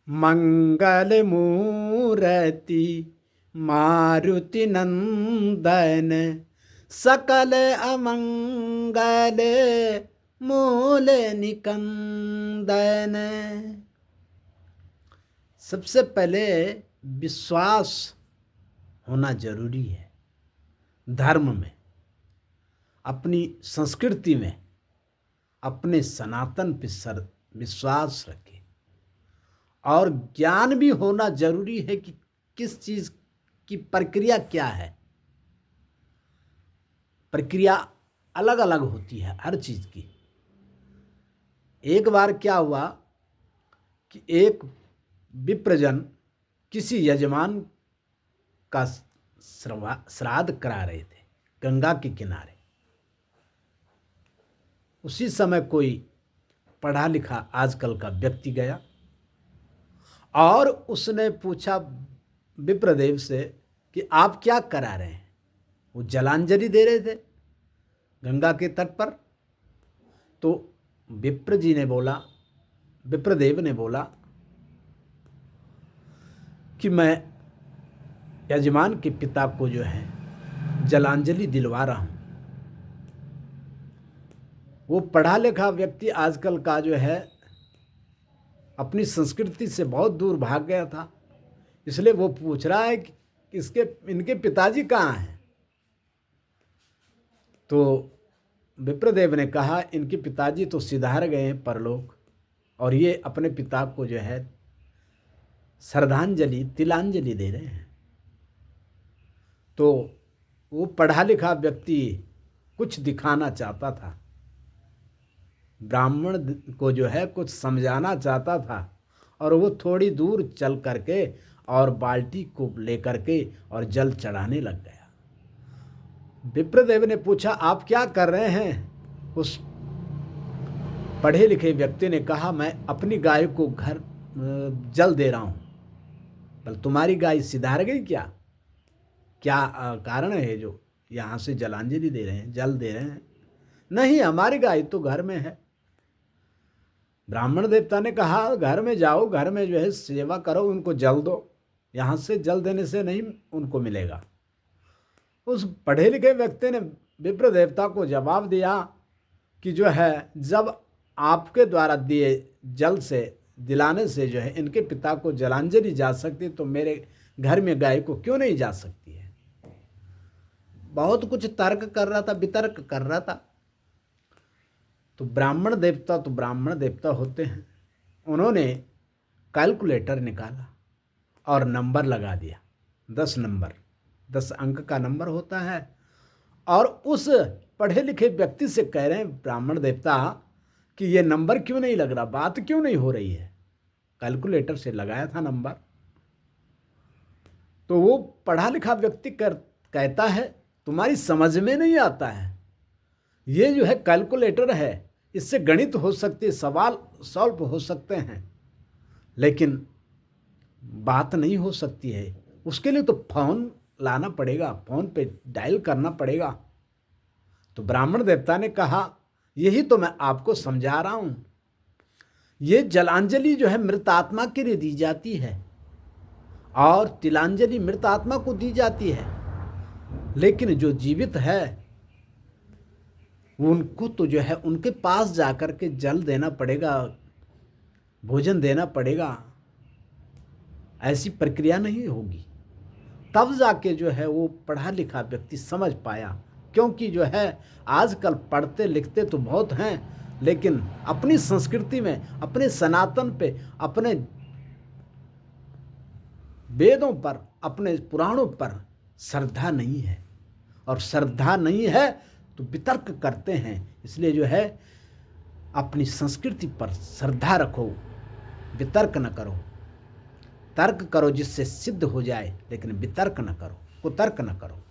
मंगल मूर्ति मारुति नंदन, सकल अमंगल मूल निकंदन। सबसे पहले विश्वास होना जरूरी है। धर्म में, अपनी संस्कृति में, अपने सनातन पे विश्वास रखें। और ज्ञान भी होना जरूरी है कि किस चीज की प्रक्रिया क्या है। प्रक्रिया अलग अलग होती है हर चीज की। एक बार क्या हुआ कि एक विप्रजन किसी यजमान का श्राद्ध करा रहे थे गंगा के किनारे। उसी समय कोई पढ़ा लिखा आजकल का व्यक्ति गया और उसने पूछा विप्रदेव से कि आप क्या करा रहे हैं। वो जलांजलि दे रहे थे गंगा के तट पर। तो विप्रदेव ने बोला कि मैं यजमान के पिता को जो है जलांजलि दिलवा रहा हूं। वो पढ़ा लिखा व्यक्ति आजकल का जो है अपनी संस्कृति से बहुत दूर भाग गया था, इसलिए वो पूछ रहा है कि इनके पिताजी कहाँ हैं। तो विप्रदेव ने कहा इनके पिताजी तो सिधार गए हैं परलोक, और ये अपने पिता को जो है श्रद्धांजलि तिलांजलि दे रहे हैं। तो वो पढ़ा लिखा व्यक्ति कुछ दिखाना चाहता था, ब्राह्मण को जो है कुछ समझाना चाहता था, और वो थोड़ी दूर चल करके और बाल्टी को लेकर के और जल चढ़ाने लग गया। विप्रदेव ने पूछा आप क्या कर रहे हैं। उस पढ़े लिखे व्यक्ति ने कहा मैं अपनी गाय को घर जल दे रहा हूं। बोल तुम्हारी गाय सिधार गई क्या कारण है जो यहाँ से जलांजलि दे रहे हैं, जल दे रहे हैं। नहीं, हमारी गाय तो घर में है। ब्राह्मण देवता ने कहा घर में जाओ, घर में जो है सेवा करो, उनको जल दो, यहाँ से जल देने से नहीं उनको मिलेगा। उस पढ़े लिखे व्यक्ति ने विप्र देवता को जवाब दिया कि जो है जब आपके द्वारा दिए जल से दिलाने से जो है इनके पिता को जलांजलि जा सकती, तो मेरे घर में गाय को क्यों नहीं जा सकती है। बहुत कुछ तर्क कर रहा था, वितर्क कर रहा था। तो ब्राह्मण देवता होते हैं। उन्होंने कैलकुलेटर निकाला और नंबर लगा दिया। 10 नंबर, 10 अंक का नंबर होता है। और उस पढ़े लिखे व्यक्ति से कह रहे हैं ब्राह्मण देवता कि ये नंबर क्यों नहीं लग रहा, बात क्यों नहीं हो रही है। कैलकुलेटर से लगाया था नंबर। तो वो पढ़ा लिखा व्यक्ति कहता है तुम्हारी समझ में नहीं आता है, ये जो है कैलकुलेटर है, इससे गणित हो सकती है, सवाल सॉल्व हो सकते हैं, लेकिन बात नहीं हो सकती है। उसके लिए तो फोन लाना पड़ेगा, फोन पे डायल करना पड़ेगा। तो ब्राह्मण देवता ने कहा यही तो मैं आपको समझा रहा हूं। ये जलांजलि जो है मृत आत्मा के लिए दी जाती है और तिलांजलि मृत आत्मा को दी जाती है, लेकिन जो जीवित है उनको तो जो है उनके पास जाकर के जल देना पड़ेगा, भोजन देना पड़ेगा। ऐसी प्रक्रिया नहीं होगी। तब जाके जो है वो पढ़ा लिखा व्यक्ति समझ पाया। क्योंकि जो है आजकल पढ़ते लिखते तो बहुत हैं, लेकिन अपनी संस्कृति में, अपने सनातन पे, अपने वेदों पर, अपने पुराणों पर श्रद्धा नहीं है। और श्रद्धा नहीं है तो वितर्क करते हैं। इसलिए जो है अपनी संस्कृति पर श्रद्धा रखो, वितर्क न करो। तर्क करो जिससे सिद्ध हो जाए, लेकिन वितर्क न करो, कुतर्क न करो।